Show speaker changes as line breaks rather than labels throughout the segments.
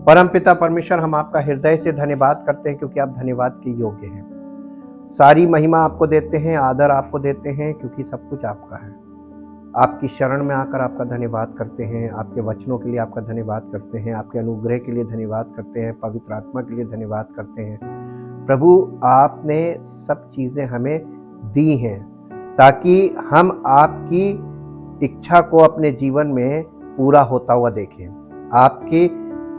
परमपिता परमेश्वर, हम आपका हृदय से धन्यवाद करते हैं क्योंकि आप धन्यवाद के योग्य हैं। सारी महिमा आपको देते हैं, आदर आपको देते हैं क्योंकि सब कुछ आपका है। आपकी शरण में आकर आपका धन्यवाद करते हैं, आपके वचनों के लिए आपका धन्यवाद करते हैं, आपके अनुग्रह के लिए धन्यवाद करते हैं, पवित्र आत्मा के लिए धन्यवाद करते हैं। प्रभु, आपने सब चीज़ें हमें दी हैं ताकि हम आपकी इच्छा को अपने जीवन में पूरा होता हुआ देखें। आपकी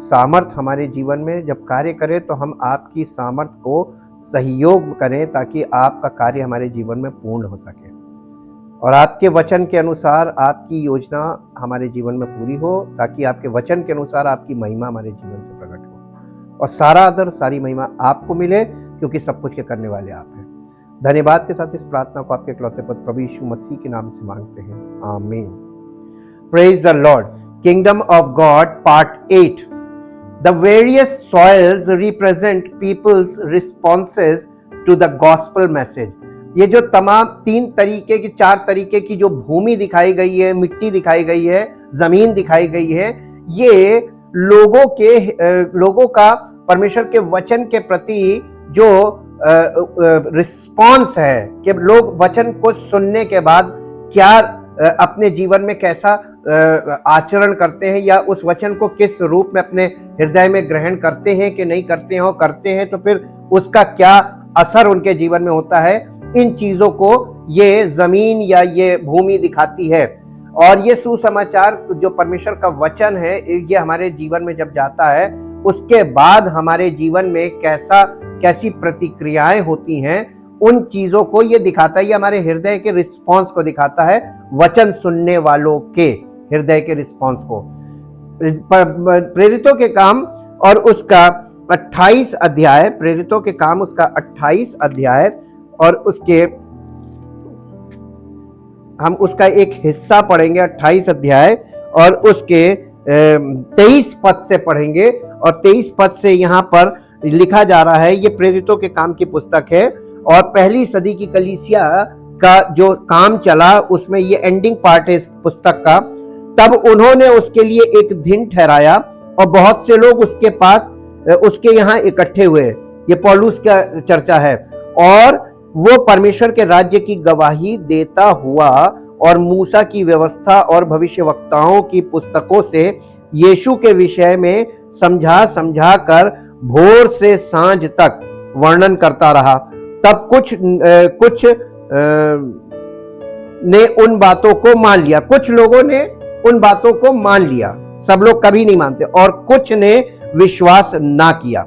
सामर्थ हमारे जीवन में जब कार्य करे तो हम आपकी सामर्थ को सहयोग करें ताकि आपका कार्य हमारे जीवन में पूर्ण हो सके और आपके वचन के अनुसार आपकी योजना हमारे जीवन में पूरी हो, ताकि आपके वचन के अनुसार आपकी महिमा हमारे जीवन से प्रकट हो और सारा आदर सारी महिमा आपको मिले क्योंकि सब कुछ के करने वाले आप हैं। धन्यवाद के साथ इस प्रार्थना को आपके इकलौते पुत्र प्रभु यीशु मसीह के नाम से मांगते हैं, आमीन। Praise the Lord. Kingdom of God part 8। The various soils represent people's responses to the gospel message। ये जो तमाम 4 तरीके की जो भूमि दिखाई गई है, मिट्टी दिखाई गई है, जमीन दिखाई गई है, ये लोगों का परमेश्वर के वचन के प्रति जो रिस्पॉन्स है कि लोग वचन को सुनने के बाद क्या अपने जीवन में कैसा आचरण करते हैं या उस वचन को किस रूप में अपने हृदय में ग्रहण करते हैं कि नहीं करते हैं, और करते हैं तो फिर उसका क्या असर उनके जीवन में होता है। इन चीजों को ये जमीन या ये भूमि दिखाती है। और ये सुसमाचार जो परमेश्वर का वचन है, ये हमारे जीवन में जब जाता है उसके बाद हमारे जीवन में कैसी प्रतिक्रियाएं होती हैं, उन चीजों को ये दिखाता है। ये हमारे हृदय के रिस्पॉन्स को दिखाता है, वचन सुनने वालों के हृदय के रिस्पॉन्स को। प्रेरितों के काम और उसका 28 अध्याय, प्रेरितों के काम उसका 28 अध्याय और हम उसका एक हिस्सा पढ़ेंगे 28 अध्याय और उसके 23 पद से पढ़ेंगे। और 23 पद से यहाँ पर लिखा जा रहा है, ये प्रेरितों के काम की पुस्तक है और पहली सदी की कलीसिया का जो काम चला उसमें ये एंडिंग पार्ट है इस पुस्तक का। तब उन्होंने उसके लिए एक दिन ठहराया और बहुत से लोग उसके यहाँ इकट्ठे हुए। ये पौलुस का चर्चा है। और वो परमेश्वर के राज्य की गवाही देता हुआ और मूसा की व्यवस्था और भविष्यवक्ताओं की पुस्तकों से यीशु के विषय में समझा कर भोर से सांझ तक वर्णन करता रहा। तब कुछ ने उन बातों को मान लिया, कुछ लोगों ने उन बातों को मान लिया, सब लोग कभी नहीं मानते, और कुछ ने विश्वास ना किया।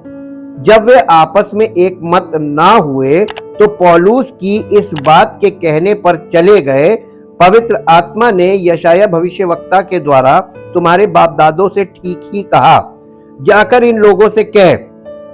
जब वे आपस में एक मत ना हुए तो पौलुस की इस बात के कहने पर चले गए, पवित्र आत्मा ने यशाया भविष्यवक्ता के द्वारा तुम्हारे बाप दादों से ठीक ही कहा, जाकर इन लोगों से कह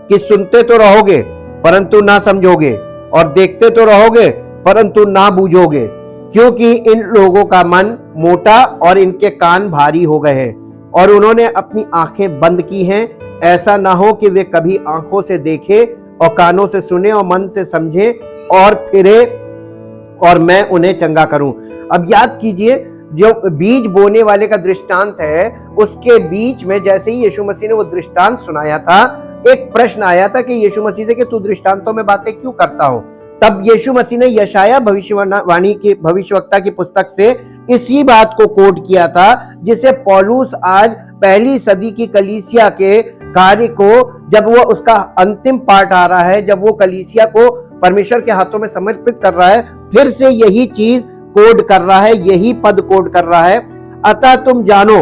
कि सुनते तो रहोगे परंतु ना समझोगे, और देखते तो रहोगे परंतु ना बूझोगे, क्योंकि इन लोगों का मन मोटा और इनके कान भारी हो गए हैं और उन्होंने अपनी आंखें बंद की हैं। ऐसा ना हो कि वे कभी आंखों से देखे और कानों से सुने और मन से समझे और फिरे और मैं उन्हें चंगा करूं। अब याद कीजिए, जो बीज बोने वाले का दृष्टांत है, उसके बीच में जैसे ही यीशु मसीह ने वो दृष्टांत सुनाया था, एक प्रश्न आया था कि यीशु मसीह से कि तू दृष्टांतों में बातें क्यों करता हो। तब यीशु मसीह ने यशाया भविष्यवक्ता की पुस्तक से इसी बात को कोट किया था, जिसे पौलुस आज पहली सदी की कलीसिया के कार्य को, जब वो उसका अंतिम पार्ट आ रहा है, जब वो कलीसिया को परमेश्वर के हाथों में समर्पित कर रहा है, फिर से यही चीज कोड कर रहा है, यही पद कोड कर रहा है। अतः तुम जानो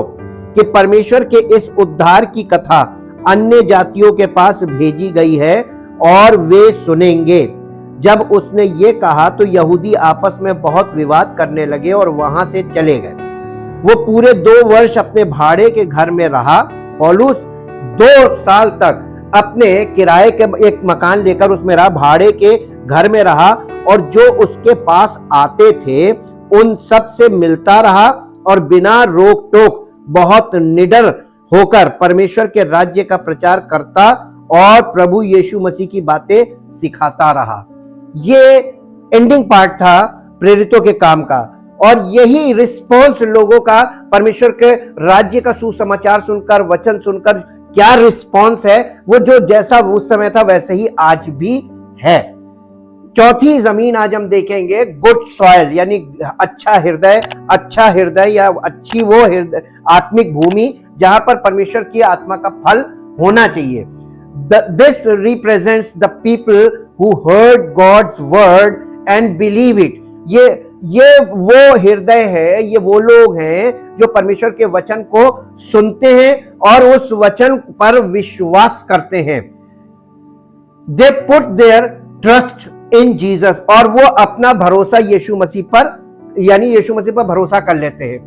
कि परमेश्वर के इस उद्धार की कथा अन्य जातियों के पास भेजी गई है और वे सुनेंगे। जब उसने ये कहा तो यहूदी आपस में बहुत विवाद करने लगे और वहां से चले गए। वो पूरे 2 वर्ष अपने भाड़े के घर में रहा। पौलुस 2 साल तक अपने किराए के एक मकान लेकर उसमें रहा, भाड़े के घर में रहा, और जो उसके पास आते थे उन सब से मिलता रहा और बिना रोक टोक बहुत निडर होकर परमेश्वर के राज्य का प्रचार करता और प्रभु यीशु मसीह की बातें सिखाता रहा। ये एंडिंग पार्ट था प्रेरितों के काम का, और यही रिस्पॉन्स लोगों का परमेश्वर के राज्य का सुसमाचार सुनकर, वचन सुनकर क्या रिस्पॉन्स है, वो जो जैसा उस समय था वैसे ही आज भी है। चौथी जमीन आज हम देखेंगे गुड सॉइल, यानी अच्छा हृदय या अच्छी वो हृदय आत्मिक भूमि जहां पर परमेश्वर की आत्मा का फल होना चाहिए। This represents the people who heard God's word and believe it. ये वो हृदय है, ये वो लोग हैं जो परमेश्वर के वचन को सुनते हैं और उस वचन पर विश्वास करते हैं। They put their trust in Jesus, और वो अपना भरोसा यीशु मसीह पर यानी यीशु मसीह पर भरोसा कर लेते हैं।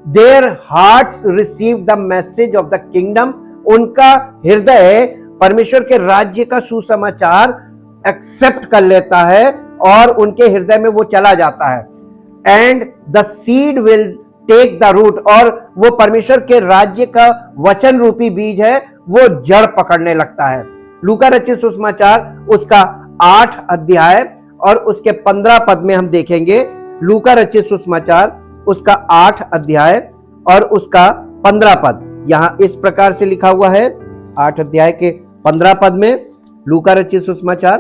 There hearts receive the message of the kingdom, उनका हृदय परमेश्वर के राज्य का सुसमाचार एक्सेप्ट कर लेता है और उनके हृदय में वो चला जाता है। And the seed will take the root, और वो परमेश्वर के राज्य का वचन रूपी बीज है, वो जड़ पकड़ने लगता है। लूका रचित सुसमाचार उसका 8 अध्याय और उसके 15 पद में हम देखेंगे। लूका रचित सुसमाचार उसका 8 अध्याय और उसका 15 पद यहां इस प्रकार से लिखा हुआ है। 8 अध्याय के 15 पद में लूका रचित सुसमाचार,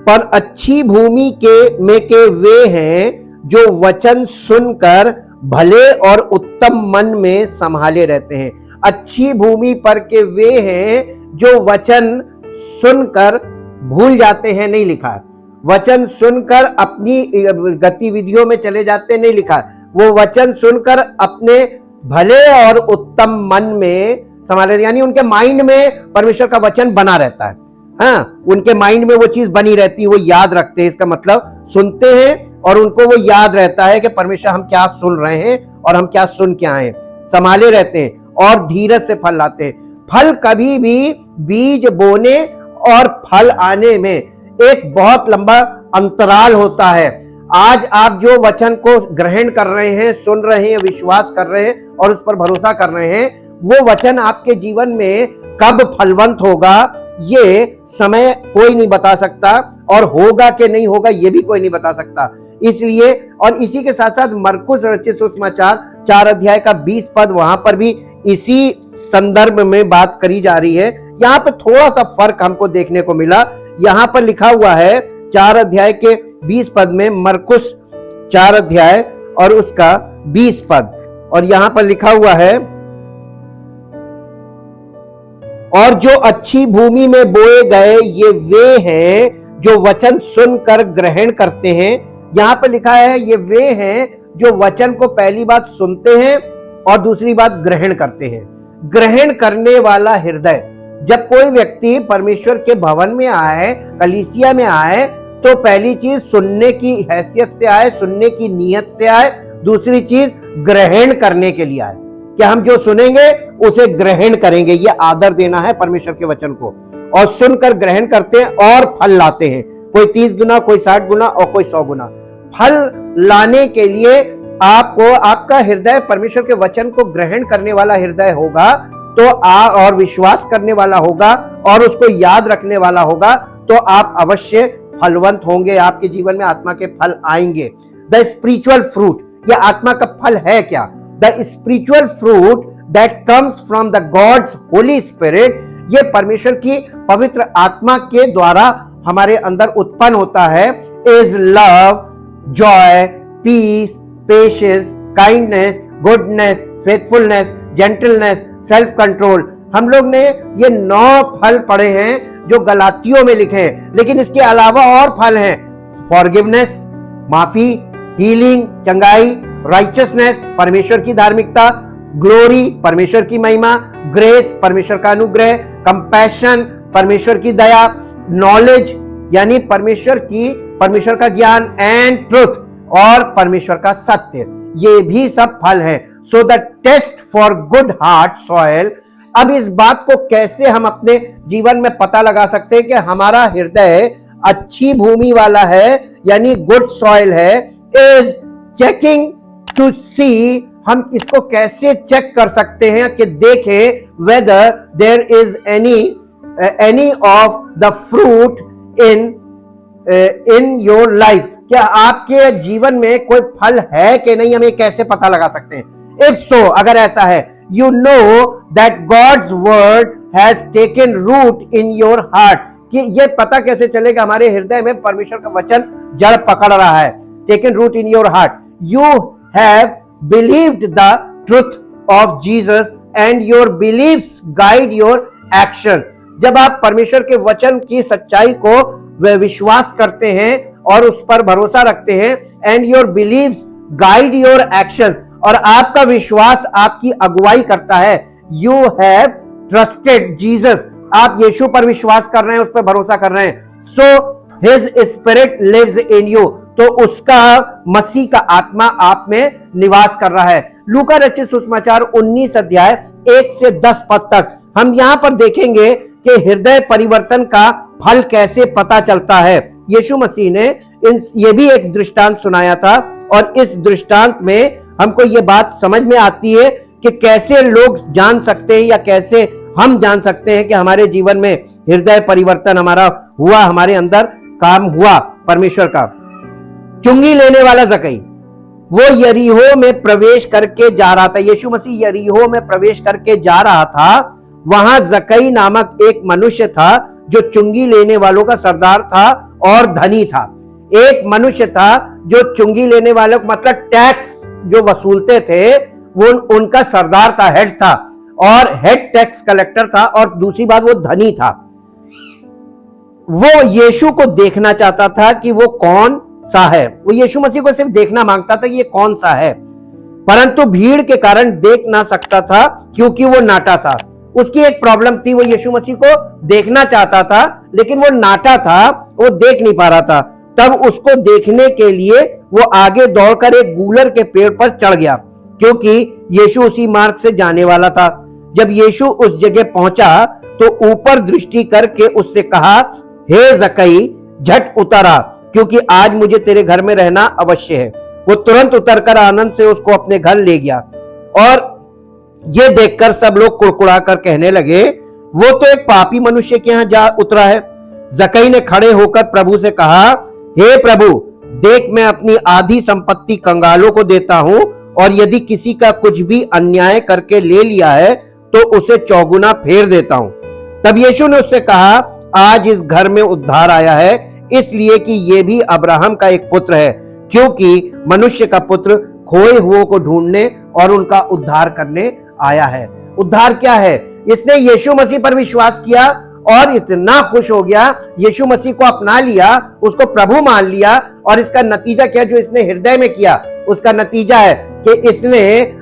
पर अच्छी भूमि के वे हैं जो वचन सुनकर भले और उत्तम मन में संभाले रहते हैं। अच्छी भूमि पर के वे हैं जो वचन सुनकर भूल जाते हैं, नहीं लिखा। वचन सुनकर अपनी गतिविधियों में चले जाते, नहीं लिखा। वो वचन सुनकर अपने भले और उत्तम मन में संभाले, यानी उनके माइंड में परमेश्वर का वचन बना रहता है। हाँ, उनके माइंड में वो चीज बनी रहती है, वो याद रखते हैं। इसका मतलब सुनते हैं और उनको वो याद रहता है कि परमेश्वर हम क्या सुन रहे हैं और हम क्या सुन के आए, संभाले रहते हैं और धीरज से फल लाते हैं। फल कभी भी बीज बोने और फल आने में एक बहुत लंबा अंतराल होता है। आज आप जो वचन को ग्रहण कर रहे हैं, सुन रहे हैं, विश्वास कर रहे हैं और उस पर भरोसा कर रहे हैं, वो वचन आपके जीवन में कब फलवंत होगा ये समय कोई नहीं बता सकता, और होगा कि नहीं होगा ये भी कोई नहीं बता सकता। इसलिए और इसी के साथ साथ मरकुस रचित सुसमाचार 4 अध्याय का 20 पद, वहां पर भी इसी संदर्भ में बात करी जा रही है। यहां पर थोड़ा सा फर्क हमको देखने को मिला। यहां पर लिखा हुआ है 4 अध्याय के 20 पद में, मरकुस 4 अध्याय और उसका 20 पद, और यहां पर लिखा हुआ है, और जो अच्छी भूमि में बोए गए ये वे हैं जो वचन सुनकर ग्रहण करते हैं। यहां पर लिखा है ये वे हैं जो वचन को पहली बात सुनते हैं और दूसरी बात ग्रहण करते हैं। ग्रहण करने वाला हृदय, जब कोई व्यक्ति परमेश्वर के भवन में आए, कलीसिया में आए, तो पहली चीज सुनने की हैसियत से आए, सुनने की नीयत से आए। दूसरी चीज ग्रहण करने के लिए आए कि हम जो सुनेंगे उसे ग्रहण करेंगे। ये आदर देना है परमेश्वर के वचन को, और सुनकर ग्रहण करते हैं और फल लाते हैं। कोई 30 गुना, कोई 60 गुना और कोई 100 गुना। फल लाने के लिए आपको आपका हृदय परमेश्वर के वचन को ग्रहण करने वाला हृदय होगा, तो और विश्वास करने वाला होगा और उसको याद रखने वाला होगा, तो आप अवश्य फलवंत होंगे। आपके जीवन में आत्मा के फल आएंगे। द स्पिरिचुअल फ्रूट, यह आत्मा का फल है क्या? The spiritual fruit that comes from the gods Holi spirit, ये परमेश्वर की पवित्र आत्मा के द्वारा हमारे अंदर उत्पन्न होता है। Is love, joy, peace, patience, kindness, goodness, faithfulness, gentleness, self control. हम लोग ने ये 9 फल पढ़े हैं जो गलातियों में लिखे हैं, लेकिन इसके अलावा और फल हैं। फॉरगिवनेस, माफी, हीलिंग, चंगाई, राइचसनेस, परमेश्वर की धार्मिकता, ग्लोरी, परमेश्वर की महिमा, ग्रेस, परमेश्वर का अनुग्रह, कंपैशन, परमेश्वर की दया, नॉलेज यानी परमेश्वर का ज्ञान, एंड ट्रुथ, और परमेश्वर का सत्य। ये भी सब फल है। So the test for good heart soil. अब इस बात को कैसे हम अपने जीवन में पता लगा सकते हैं कि हमारा हृदय अच्छी भूमि वाला है यानी गुड सॉइल है? इज चेकिंग टू सी, हम इसको कैसे चेक कर सकते हैं कि देखें whether there is any of the fruit in your life, क्या आपके जीवन में कोई फल है कि नहीं, हमें कैसे पता लगा सकते हैं? इफ सो, अगर ऐसा है, you know that God's word has taken root in your heart, कि ये पता कैसे चलेगा हमारे हृदय में परमेश्वर का वचन जड़ पकड़ रहा है? Taken root in your heart, you have believed the truth of Jesus and your beliefs guide your actions. जब आप परमेश्वर के वचन की सच्चाई को विश्वास करते हैं और उस पर भरोसा रखते हैं, and your beliefs guide your actions, और आपका विश्वास आपकी अगुवाई करता है, यू हैव ट्रस्टेड जीसस, आप यीशु पर विश्वास कर रहे हैं, उस पर भरोसा कर रहे हैं, so his spirit lives in you, तो उसका मसीह का आत्मा आप में निवास कर रहा है। लूका रचित सुसमाचार 19 अध्याय 1 से 10 पद तक हम यहां पर देखेंगे कि हृदय परिवर्तन का फल कैसे पता चलता है। यीशु मसीह ने ये भी एक दृष्टांत सुनाया था, और इस दृष्टांत में हमको ये बात समझ में आती है कि कैसे लोग जान सकते हैं, या कैसे हम जान सकते हैं कि हमारे जीवन में हृदय परिवर्तन हमारा हुआ, हमारे अंदर काम हुआ परमेश्वर का। चुंगी लेने वाला जकई, वो यरीहो में प्रवेश करके जा रहा था। यीशु मसीह यरीहो में प्रवेश करके जा रहा था। वहां जकई नामक एक मनुष्य था जो चुंगी लेने वालों का सरदार था और धनी था। एक मनुष्य था जो चुंगी लेने वालों मतलब टैक्स जो वसूलते थे, वो उनका सरदार था, हेड था, और हेड टैक्स कलेक्टर था, और दूसरी बात वो धनी था। वो यीशु को देखना चाहता था कि वो कौन सा है। वो यीशु मसीह को सिर्फ देखना मांगता था कि ये कौन सा है, परंतु भीड़ के कारण देख ना सकता था क्योंकि वो नाटा था। उसकी एक प्रॉब्लम थी, वो यीशु मसीह को देखना चाहता था लेकिन वो नाटा था, वो देख नहीं पा रहा था। तब उसको देखने के लिए वो आगे दौड़कर एक गूलर के पेड़ पर चढ़ गया, क्योंकि यीशु उसी मार्ग से जाने वाला था। जब यीशु उस जगह पहुंचा तो ऊपर दृष्टि करके उससे कहा, हे जकई, झट उतर आ, क्योंकि आज मुझे तेरे घर में रहना अवश्य है। वो तुरंत उतरकर आनंद से उसको अपने घर ले गया। और ये देखकर सब लोग कुड़कुड़ा कर कहने लगे, वो तो एक पापी मनुष्य के यहां जा उतरा है। जकई ने खड़े होकर प्रभु से कहा, हे प्रभु, देख मैं अपनी आधी संपत्ति कंगालों को देता हूं, और यदि किसी का कुछ भी अन्याय करके ले लिया है तो उसे चौगुना फेर देता हूं। तब यीशु ने उससे कहा, आज इस घर में उद्धार आया है, इसलिए कि ये भी अब्राहम का एक पुत्र है, क्योंकि मनुष्य का पुत्र खोए हुओं को ढूंढने और उनका उद्धार करने आया है। उद्धार क्या है? इसने यीशु मसीह पर विश्वास किया और इतना खुश हो गया, यीशु मसीह को अपना लिया, उसको प्रभु मान लिया, और इसका नतीजा क्या जो इसने हृदय में किया, उसका नतीजा है कि इसने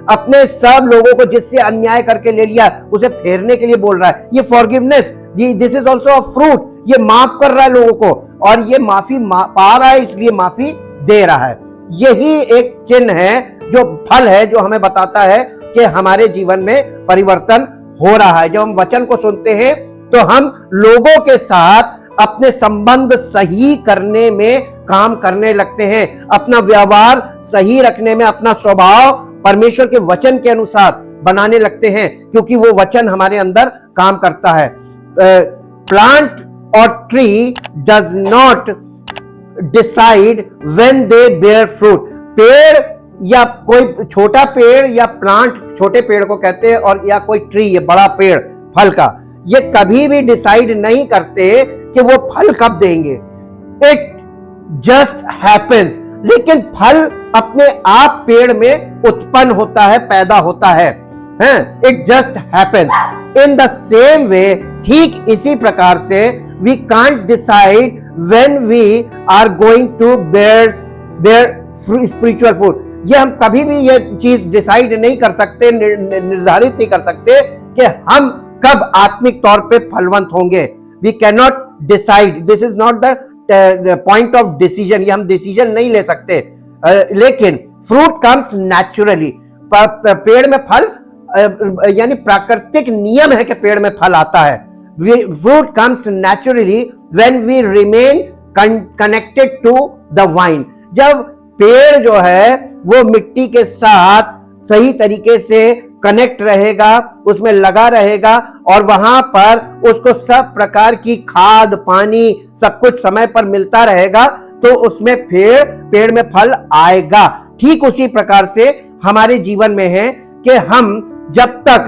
अपने सब लोगों को जिससे अन्याय करके ले लिया उसे फेरने के लिए बोल रहा है। ये forgiveness, this is also a fruit, ये माफ कर रहा है लोगों को, और ये माफी पा रहा है इसलिए माफी दे रहा है। यही एक चिन्ह है, जो फल है, जो हमें बताता है कि हमारे जीवन में परिवर्तन हो रहा है। जब हम वचन को सुनते हैं तो हम लोगों के साथ अपने संबंध सही करने में काम करने लगते हैं, अपना व्यवहार सही रखने में, अपना स्वभाव परमेश्वर के वचन के अनुसार बनाने लगते हैं, क्योंकि वो वचन हमारे अंदर काम करता है। प्लांट और tree does not decide when they bear fruit. पेड़ या कोई छोटा पेड़ या प्लांट, छोटे पेड़ को कहते हैं, और या कोई ट्री, ये बड़ा पेड़ फल का, ये कभी भी डिसाइड नहीं करते कि वो फल कब देंगे। It just happens. लेकिन फल अपने आप पेड़ में उत्पन्न होता है, पैदा होता है। It just happens. In the same way, ठीक इसी प्रकार से, we can't decide when we are going to bear spiritual food. ये हम कभी भी ये चीज डिसाइड नहीं कर सकते, निर्धारित नहीं कर सकते कि हम कब आत्मिक तौर पे फलवंत होंगे। We can not decide, this is not the point of decision, ये हम डिसीजन नहीं ले सकते। लेकिन फ्रूट कम्स नेचुरली, पेड़ में फल यानी प्राकृतिक नियम है कि पेड़ में फल आता है। Fruit comes naturally when we remain connected to the vine. जब पेड़ जो है वो मिट्टी के साथ सही तरीके से कनेक्ट रहेगा, उसमें लगा रहेगा, और वहां पर उसको सब प्रकार की खाद, पानी, सब कुछ समय पर मिलता रहेगा, तो उसमें पेड़ में फल आएगा। ठीक उसी प्रकार से हमारे जीवन में है कि हम जब तक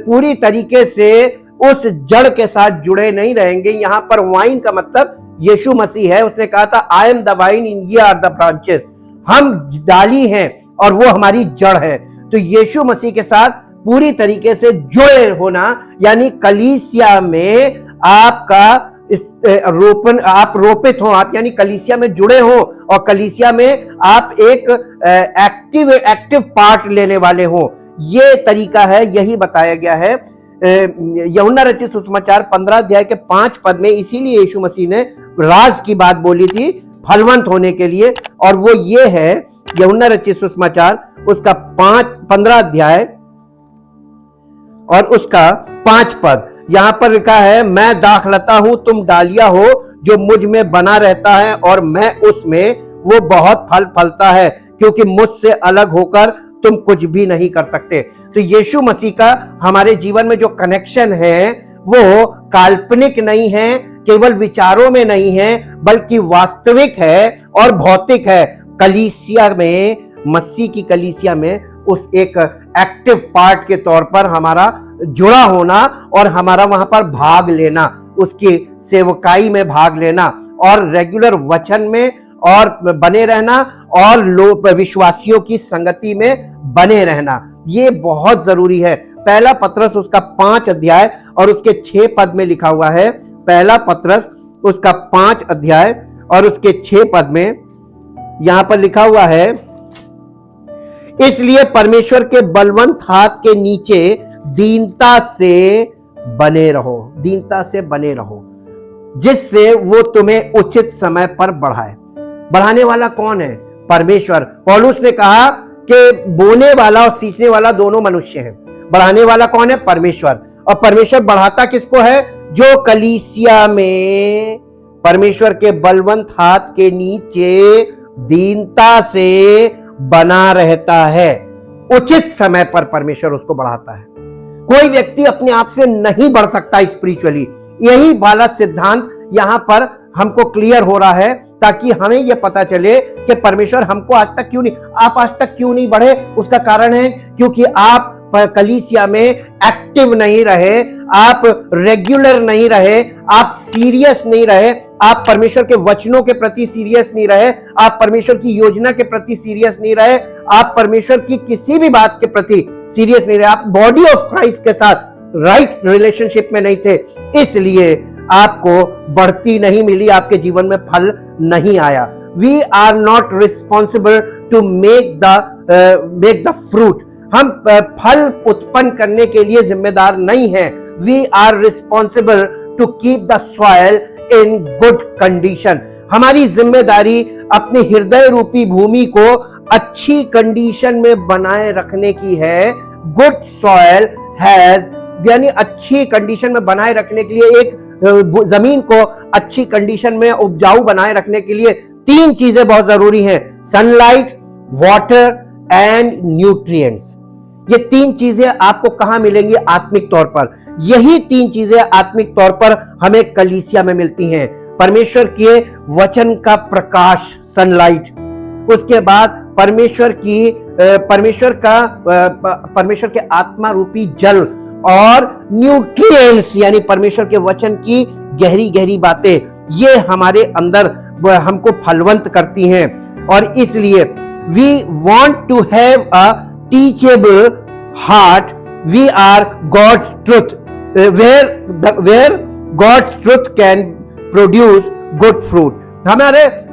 पूरी तरीके से उस जड़ के साथ जुड़े नहीं रहेंगे। यहां पर वाइन का मतलब यीशु मसीह है। उसने कहा था I am the wine in ये आर द ब्रांचेस। हम डाली हैं और वो हमारी जड़ है। तो यीशु मसीह के साथ पूरी तरीके से जुड़े होना, यानी कलीसिया में आपका रोपण, आप रोपित हो, आप यानी कलीसिया में जुड़े हो और कलीसिया में आप एक एक्टिव पार्ट लेने वाले हो। ये तरीका है, यही बताया गया है यूहन्ना रचित सुसमाचार 15 अध्याय के 5 पद में। इसीलिए यीशु मसीह ने राज की बात बोली थी फलवंत होने के लिए, और वो ये है यूहन्ना रचित सुसमाचार उसका 15 अध्याय और उसका 5 पद। यहां पर लिखा है, मैं दाखलता हूं, तुम डालियां हो, जो मुझ में बना रहता है और मैं उसमें, वो बहुत फल फलता है, क्योंकि मुझसे अलग होकर तुम कुछ भी नहीं कर सकते। तो यीशु मसीह का हमारे जीवन में जो कनेक्शन है वो काल्पनिक नहीं है, केवल विचारों में नहीं है, बल्कि वास्तविक है और भौतिक है। कलीसिया में, मसीह की कलीसिया में उस एक एक्टिव पार्ट के तौर पर हमारा जुड़ा होना और हमारा वहां पर भाग लेना, उसकी सेवकाई में भाग लेना और रेगुलर वचन में और बने रहना और विश्वासियों की संगति में बने रहना, ये बहुत जरूरी है। पहला पत्रस उसका 5 अध्याय और उसके 6 पद में लिखा हुआ है। पहला पत्रस उसका 5 अध्याय और उसके 6 पद में यहां पर लिखा हुआ है, इसलिए परमेश्वर के बलवंत हाथ के नीचे दीनता से बने रहो, दीनता से बने रहो, जिससे वो तुम्हें उचित समय पर बढ़ाए। बढ़ाने वाला कौन है? परमेश्वर। पौलुस ने कहा कि बोने वाला और सींचने वाला दोनों मनुष्य हैं। बढ़ाने वाला कौन है? परमेश्वर। और परमेश्वर बढ़ाता किसको है? जो कलीसिया में परमेश्वर के बलवंत हाथ के नीचे दीनता से बना रहता है। उचित समय पर परमेश्वर उसको बढ़ाता है। कोई व्यक्ति अपने आप से नहीं बढ़ सकता स्पिरिचुअली। यही वाला सिद्धांत यहां पर हमको क्लियर हो रहा है, ताकि हमें यह पता चले कि परमेश्वर हमको आज तक क्यों नहीं, आप आज तक क्यों नहीं बढ़े। उसका कारण है क्योंकि आप कलीसिया में एक्टिव नहीं रहे, आप रेगुलर नहीं रहे, आप सीरियस नहीं रहे, आप परमेश्वर के वचनों के प्रति सीरियस नहीं रहे, आप परमेश्वर की योजना के प्रति सीरियस नहीं रहे, आप परमेश्वर की किसी भी बात के प्रति सीरियस नहीं रहे, आप बॉडी ऑफ क्राइस्ट के साथ राइट रिलेशनशिप में नहीं थे, इसलिए आपको बढ़ती नहीं मिली, आपके जीवन में फल नहीं आया। We are not responsible to make the fruit. हम फल उत्पन्न करने के लिए जिम्मेदार नहीं हैं। We are responsible to keep the soil in good condition. हमारी जिम्मेदारी अपने हृदय रूपी भूमि को अच्छी कंडीशन में बनाए रखने की है। गुड सॉइल हैज, यानी अच्छी कंडीशन में बनाए रखने के लिए, एक जमीन को अच्छी कंडीशन में उपजाऊ बनाए रखने के लिए 3 चीजें बहुत जरूरी हैं: सनलाइट, वाटर एंड न्यूट्रिएंट्स। ये 3 चीजें आपको कहां मिलेंगी? आत्मिक तौर पर। यही 3 चीजें आत्मिक तौर पर हमें कलीसिया में मिलती हैं। परमेश्वर के वचन का प्रकाश, सनलाइट, उसके बाद परमेश्वर के आत्मा रूपी जल और न्यूट्रिएंट्स, यानी परमेश्वर के वचन की गहरी गहरी बातें, ये हमारे अंदर हमको फलवंत करती हैं। और इसलिए we want to have a teachable heart. We are God's truth, where God's truth can produce good fruit.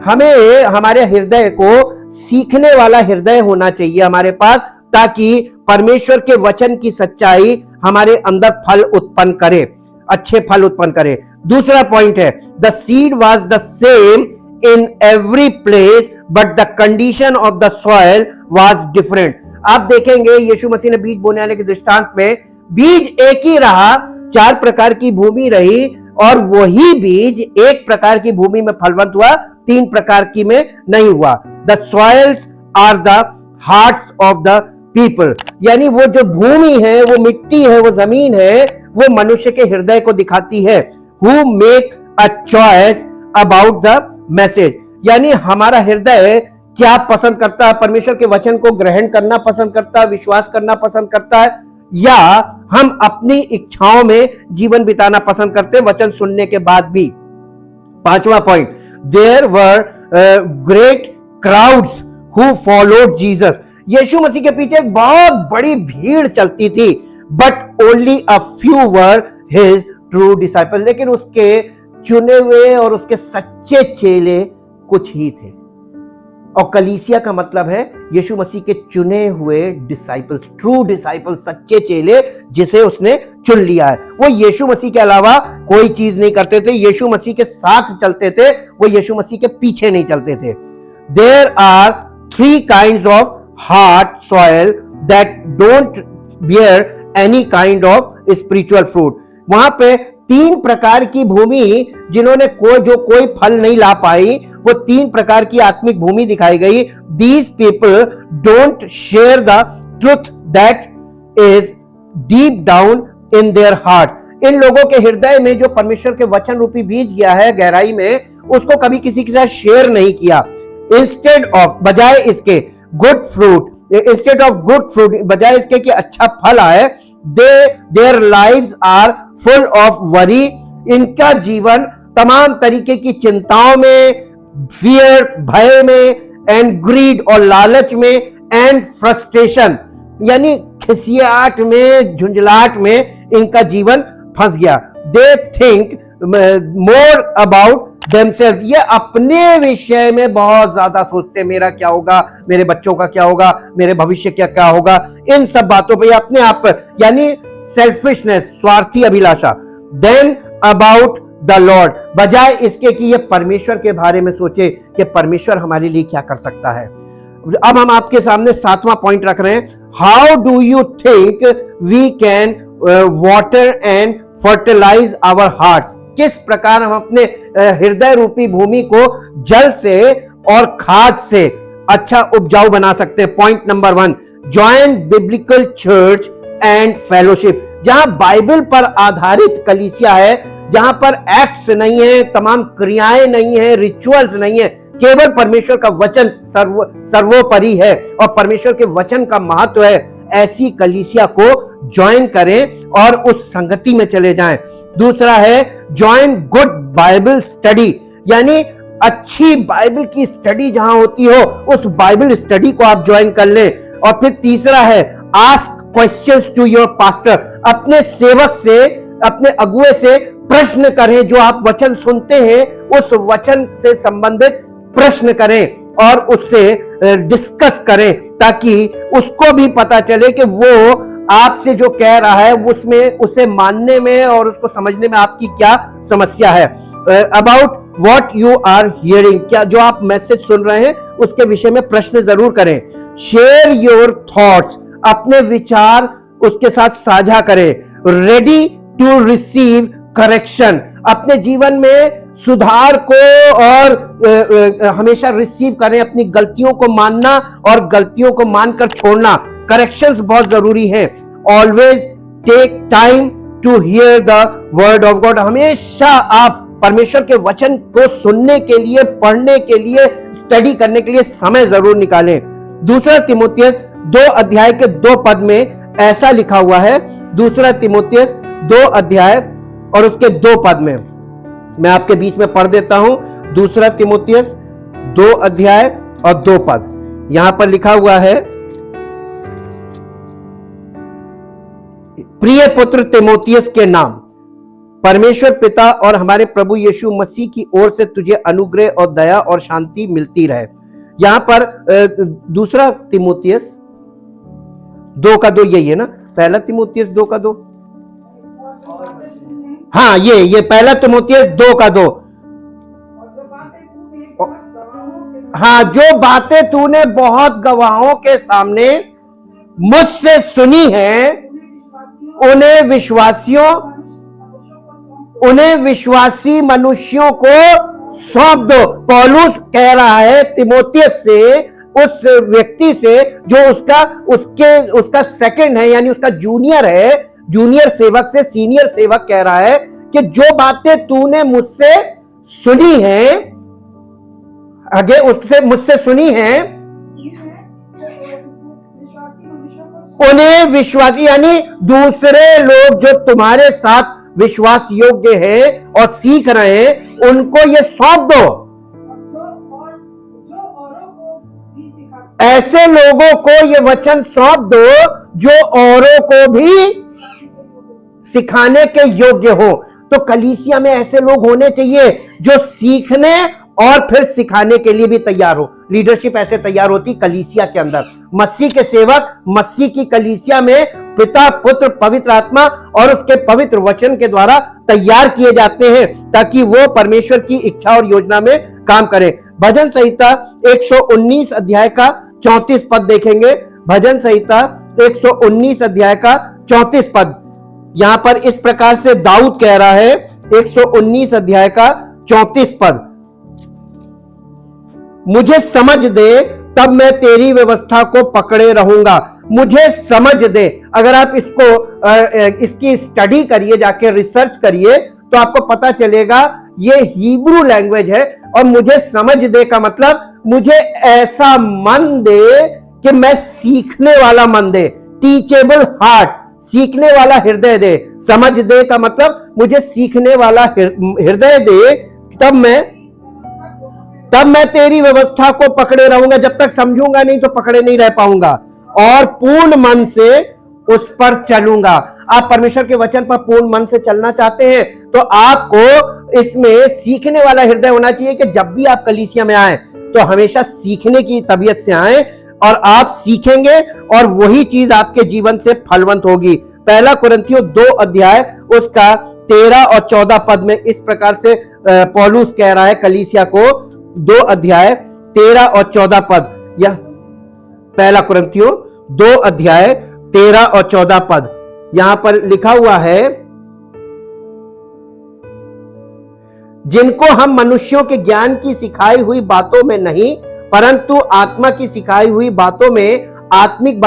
हमें हमारे हृदय को सीखने वाला हृदय होना चाहिए हमारे पास, ताकि परमेश्वर के वचन की सच्चाई हमारे अंदर फल उत्पन्न करे, अच्छे फल उत्पन्न करे। दूसरा पॉइंट है, the seed was the same in every place but the condition of the soil was different. आप देखेंगे यीशु मसीह ने बीज बोने वाले के दृष्टांत में बीज एक ही रहा, 4 प्रकार की भूमि रही, और वही बीज एक प्रकार की भूमि में फलवंत हुआ, 3 प्रकार की में नहीं हुआ। The soils are the hearts of the people, यानी वो जो भूमि है, वो मिट्टी है, वो जमीन है, वो मनुष्य के हृदय को दिखाती है। Who make a choice about the message, यानी हमारा हृदय क्या पसंद करता है, परमेश्वर के वचन को ग्रहण करना पसंद करता है, विश्वास करना पसंद करता है, या हम अपनी इच्छाओं में जीवन बिताना पसंद करते हैं वचन सुनने के बाद भी। पांचवा point, there were great crowds who followed Jesus. Yeshu Masih के पीछे एक बहुत बड़ी भीड़ चलती थी, but only a few were his true disciple. लेकिन उसके चुने हुए और उसके सच्चे चेले कुछ ही थे। और कलीसिया का मतलब है यीशु मसीह के चुने हुए डिसाइपल्स, ट्रू डिसाइपल, सच्चे चेले जिसे उसने चुन लिया है। वो यीशु मसीह के अलावा कोई चीज नहीं करते थे, यीशु मसीह के साथ चलते थे, वो यीशु मसीह के पीछे नहीं चलते थे। There are 3 kinds of hard soil that don't bear any kind of spiritual fruit। वहां पे 3 प्रकार की भूमि जिन्होंने कोई फल नहीं ला पाई, वो 3 प्रकार की आत्मिक भूमि दिखाई गई। These people don't share the truth that is deep down in their hearts। इन लोगों के हृदय में जो परमेश्वर के वचन रूपी बीज गया है गहराई में, उसको कभी किसी के साथ शेयर नहीं किया। इंस्टेड ऑफ, बजाय इसके good fruit, instead of good fruit, बजाय इसके कि अच्छा फल आए, their lives are full of worry. इनका जीवन तमाम तरीके की चिंताओं में, फियर, भय में, एंड ग्रीड और लालच में, एंड फ्रस्ट्रेशन यानी खिसियाट में, झुंझलाहट में इनका जीवन फंस गया। They think more about themselves, ये अपने विषय में बहुत ज्यादा सोचते, मेरा क्या होगा, मेरे बच्चों का क्या होगा, मेरे भविष्य क्या होगा, इन सब बातों पे अपने आप पर, यानी सेल्फिशनेस, स्वार्थी अभिलाषा। देन अबाउट द लॉर्ड, बजाय इसके कि ये परमेश्वर के बारे में सोचे कि परमेश्वर हमारे लिए क्या कर सकता है। अब हम आपके सामने 7वां पॉइंट रख रहे हैं, how do you think we can water and fertilize our hearts. किस प्रकार हम अपने हृदय रूपी भूमि को जल से और खाद से अच्छा उपजाऊ बना सकते हैं। Point number 1, join biblical church and fellowship. जहां बाइबल पर आधारित कलीसिया है, जहां पर एक्ट्स नहीं है, तमाम क्रियाएं नहीं है, रिचुअल्स नहीं है, केवल परमेश्वर का वचन सर्वोपरि है और परमेश्वर के वचन का महत्व है, ऐसी कलीसिया को ज्वाइन करें और उस संगति में चले जाएं। दूसरा है ज्वाइन गुड बाइबल स्टडी, यानी अच्छी बाइबल की स्टडी जहां होती हो, उस बाइबल स्टडी को आप ज्वाइन कर लें। और फिर तीसरा है ask questions to your pastor, अपने सेवक से, अपने अगुए से प्रश्न करें। जो आप वचन सुनते हैं उस वचन से संबंधित प्रश्न करें और उससे डिस्कस करें, ताकि उसको भी पता चले कि वो आपसे जो कह रहा है उसमें, उसे मानने में और उसको समझने में आपकी क्या समस्या है। About what you are hearing, क्या जो आप मैसेज सुन रहे हैं उसके विषय में प्रश्न जरूर करें। शेयर योर थॉट्स, अपने विचार उसके साथ साझा करें। रेडी टू रिसीव करेक्शन, अपने जीवन में सुधार को और हमेशा रिसीव करें, अपनी गलतियों को मानना और गलतियों को मानकर छोड़ना। करेक्शंस बहुत जरूरी है। Always take time to hear the word of God, हमेशा आप परमेश्वर के वचन को सुनने के लिए, पढ़ने के लिए, स्टडी करने के लिए समय जरूर निकालें। दूसरा तिमोथियस 2 अध्याय के 2 पद में ऐसा लिखा हुआ है, दूसरा तिमोथियस 2 अध्याय और उसके 2 पद में मैं आपके बीच में पढ़ देता हूं। दूसरा तिमोथियस 2 अध्याय और 2 पद, यहां पर लिखा हुआ है, प्रिय पुत्र तिमोथियस के नाम परमेश्वर पिता और हमारे प्रभु यीशु मसीह की ओर से तुझे अनुग्रह और दया और शांति मिलती रहे। यहां पर दूसरा तिमोथियस 2 का 2 यही है ना, पहला तिमोथियस 2 का 2, हाँ ये पहला तिमोथियस 2 का 2। हाँ, जो बातें तूने बहुत गवाहों के सामने मुझसे सुनी है, उन्हें विश्वासी मनुष्यों को सौंप दो। पौलुस कह रहा है तिमोथियस से, उस व्यक्ति से जो उसका सेकंड है, यानी उसका जूनियर है, जूनियर सेवक से सीनियर सेवक कह रहा है कि जो बातें तूने मुझसे सुनी हैं, आगे उससे मुझसे सुनी है, उन्हें विश्वासी यानी दूसरे लोग जो तुम्हारे साथ विश्वास योग्य है और सीख रहे हैं, उनको ये सौंप दो। ऐसे लोगों को ये वचन सौंप दो जो औरों को भी सिखाने के योग्य हो। तो कलीसिया में ऐसे लोग होने चाहिए जो सीखने और फिर सिखाने के लिए भी तैयार हो। लीडरशिप ऐसे तैयार होती कलीसिया के अंदर। मसीह के सेवक मसीह की कलीसिया में पिता, पुत्र, पवित्र आत्मा और उसके पवित्र वचन के द्वारा तैयार किए जाते हैं ताकि वो परमेश्वर की इच्छा और योजना में काम करें। भजन संहिता 119 अध्याय का 34 पद देखेंगे। भजन संहिता 119 अध्याय का 34 पद, यहां पर इस प्रकार से दाऊद कह रहा है, 119 अध्याय का 34 पद, मुझे समझ दे तब मैं तेरी व्यवस्था को पकड़े रहूंगा। मुझे समझ दे, अगर आप इसकी स्टडी करिए, जाके रिसर्च करिए, तो आपको पता चलेगा ये हिब्रू लैंग्वेज है। और मुझे समझ दे का मतलब मुझे ऐसा मन दे कि मैं सीखने वाला मन दे, टीचेबल हार्ट, सीखने वाला हृदय दे। समझ दे का मतलब मुझे सीखने वाला हृदय दे, तब मैं तेरी व्यवस्था को पकड़े रहूंगा। जब तक समझूंगा नहीं तो पकड़े नहीं रह पाऊंगा, और पूर्ण मन से उस पर चलूंगा। आप परमेश्वर के वचन पर पूर्ण मन से चलना चाहते हैं तो आपको इसमें सीखने वाला हृदय होना चाहिए कि जब भी आप कलीसिया में आए तो हमेशा सीखने की तबीयत से आए, और आप सीखेंगे और वही चीज आपके जीवन से फलवंत होगी। पहला कुरिन्थियों 2 अध्याय उसका 13 और 14 पद में इस प्रकार से पौलुस कह रहा है कलीसिया को। 2 अध्याय 13 और 14 पद, यह पहला कुरिन्थियों 2 अध्याय 13 और 14 पद, यहां पर लिखा हुआ है, जिनको हम मनुष्यों के ज्ञान की सिखाई हुई बातों में नहीं परंतु आत्मा की सिखाई हुई बातों में आत्मिक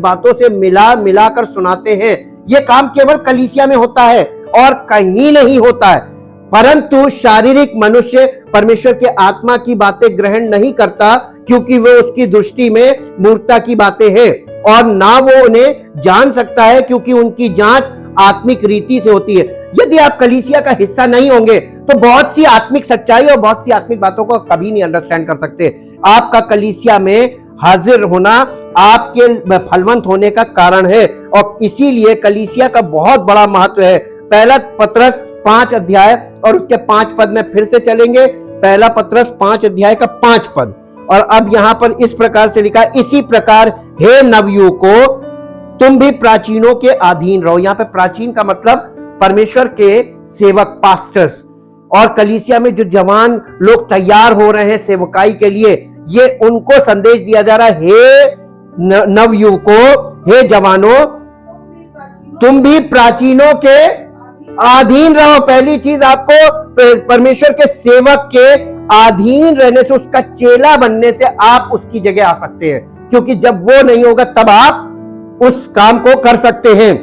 बातों से मिला कर सुनाते हैं। यह काम केवल कलीसिया में होता है और कहीं नहीं होता है। परंतु शारीरिक मनुष्य परमेश्वर के आत्मा की बातें ग्रहण नहीं करता, क्योंकि वो उसकी दृष्टि में मूर्खता की बातें हैं, और ना वो उन्हें जान सकता है क्योंकि उनकी जांच आत्मिक रीति से होती है। यदि आप कलीसिया का हिस्सा नहीं होंगे तो बहुत सी आत्मिक सच्चाई और बहुत सी आत्मिक बातों को कभी नहीं अंडरस्टैंड कर सकते। आपका कलीसिया में हाजिर होना आपके फलवंत होने का कारण है, और इसीलिए कलीसिया का बहुत बड़ा महत्व है। पहला पत्रस 5 अध्याय और उसके 5 पद में फिर से चलेंगे। पहला पत्रस 5 अध्याय का 5 पद, और अब यहां पर इस प्रकार से लिखा, इसी प्रकार हे नवयुवकों तुम भी प्राचीनों के अधीन रहो। यहां पे प्राचीन का मतलब परमेश्वर के सेवक, पास्टर्स, और कलीसिया में जो जवान लोग तैयार हो रहे हैं सेवकाई के लिए, ये उनको संदेश दिया जा रहा है, हे नवयुवकों, हे जवानों, तुम भी प्राचीनों के अधीन रहो। पहली चीज, आपको परमेश्वर के सेवक के अधीन रहने से, उसका चेला बनने से आप उसकी जगह आ सकते हैं, क्योंकि जब वो नहीं होगा तब आप उस काम को कर सकते हैं।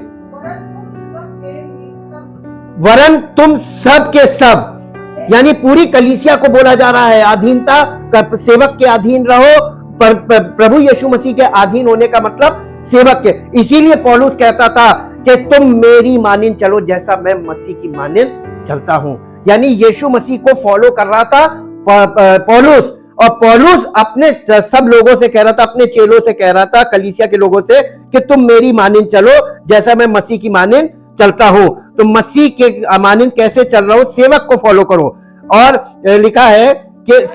वरन तुम सब के सब, यानी पूरी कलीसिया को बोला जा रहा है, अधीनता, सेवक के अधीन रहो। प्रभु यीशु मसीह के अधीन होने का मतलब सेवक के। इसीलिए पौलुस कहता था कि तुम मेरी मानिंद चलो जैसा मैं मसीह की मानिंद चलता हूं। यानी यीशु मसीह को फॉलो कर रहा था पौलुस, और पौलुस अपने सब लोगों से कह रहा था, अपने चेलों से कह रहा था, कलीसिया के लोगों से, कि तुम मेरी मानिंद चलो जैसा मैं मसीह की मानिंद चलता हूं। तो मसीह के मानिंद कैसे चल रहा हो? सेवक को फॉलो करो। और लिखा है कि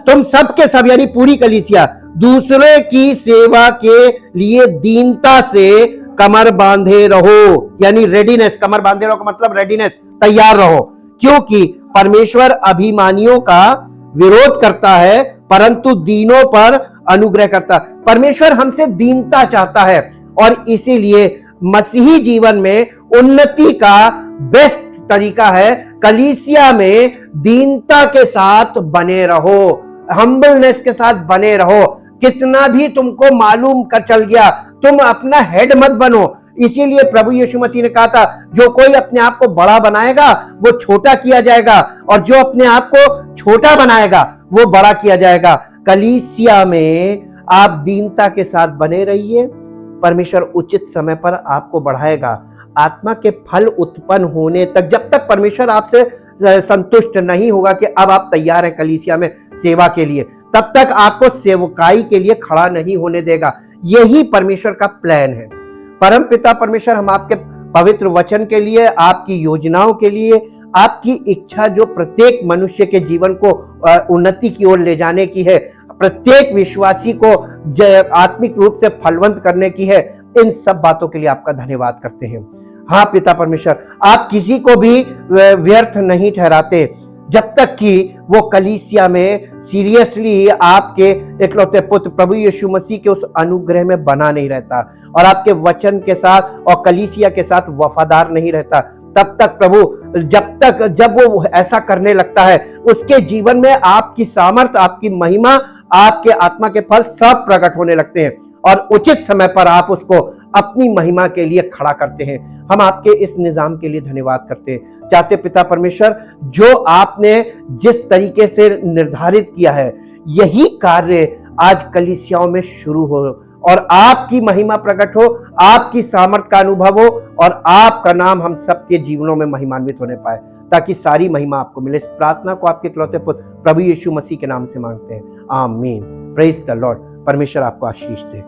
तुम सब के सब, यानी पूरी कलीसिया, दूसरे की सेवा के लिए दीनता से कमर बांधे रहो। यानी रेडीनेस, कमर बांधे रहो का मतलब रेडीनेस, तैयार रहो, क्योंकि परमेश्वर अभिमानियों का विरोध करता है परंतु दीनों पर अनुग्रह करता है। परमेश्वर हमसे दीनता चाहता है, और इसीलिए मसीही जीवन में उन्नति का बेस्ट तरीका है कलीसिया में दीनता के साथ बने रहो, हम्बलनेस के साथ बने रहो। कितना भी तुमको मालूम कर चल गया, तुम अपना हेड मत बनो, इसीलिए प्रभु यीशु मसीह ने कहा था, जो कोई अपने आप को बड़ा बनाएगा वो छोटा किया जाएगा, और जो अपने आप को छोटा बनाएगा वो बड़ा किया जाएगा। कलीसिया में आप दीनता के साथ बने रहिए, परमेश्वर उचित समय पर आपको बढ़ाएगा। आत्मा के फल उत्पन्न होने तक, जब तक परमेश्वर आपसे संतुष्ट नहीं होगा कि अब आप तैयार हैं कलीसिया में सेवा के लिए, तब तक आपको सेवकाई के लिए खड़ा नहीं होने देगा। यही परमेश्वर का प्लान है। परम पिता परमेश्वर, हम आपके पवित्र वचन के लिए, आपकी योजनाओं के लिए, आपकी इच्छा जो प्रत्येक मनुष्य के जीवन को उन्नति की ओर ले जाने की है, प्रत्येक विश्वासी को आत्मिक रूप से फलवंत करने की है, इन सब बातों के लिए आपका धन्यवाद करते हैं। हाँ पिता परमेश्वर, आप किसी को भी व्यर्थ नहीं ठहराते जब तक कि वो कलीसिया में सीरियसली आपके इकलौते पुत्र प्रभु यीशु मसीह के उस अनुग्रह में बना नहीं रहता और आपके वचन के साथ और कलीसिया के साथ वफादार नहीं रहता। तब तक प्रभु, जब वो ऐसा करने लगता है, उसके जीवन में आपकी सामर्थ, आपकी महिमा, आपके आत्मा के फल सब प्रकट होने लगते हैं और उचित समय पर आप उसको अपनी महिमा के लिए खड़ा करते हैं। हम आपके इस निजाम के लिए धन्यवाद करते हैं। चाहते पिता परमेश्वर, जो आपने जिस तरीके से निर्धारित किया है, यही कार्य आज कलीसियाओं में शुरू हो और आपकी महिमा प्रकट हो, आपकी सामर्थ का अनुभव हो और आपका नाम हम सबके जीवनों में महिमान्वित होने पाए, ताकि सारी महिमा आपको मिले। इस प्रार्थना को आपके इकलौते पुत्र प्रभु यीशु मसीह के नाम से मांगते हैं, आमीन। Praise the Lord. परमेश्वर आपको आशीष दे।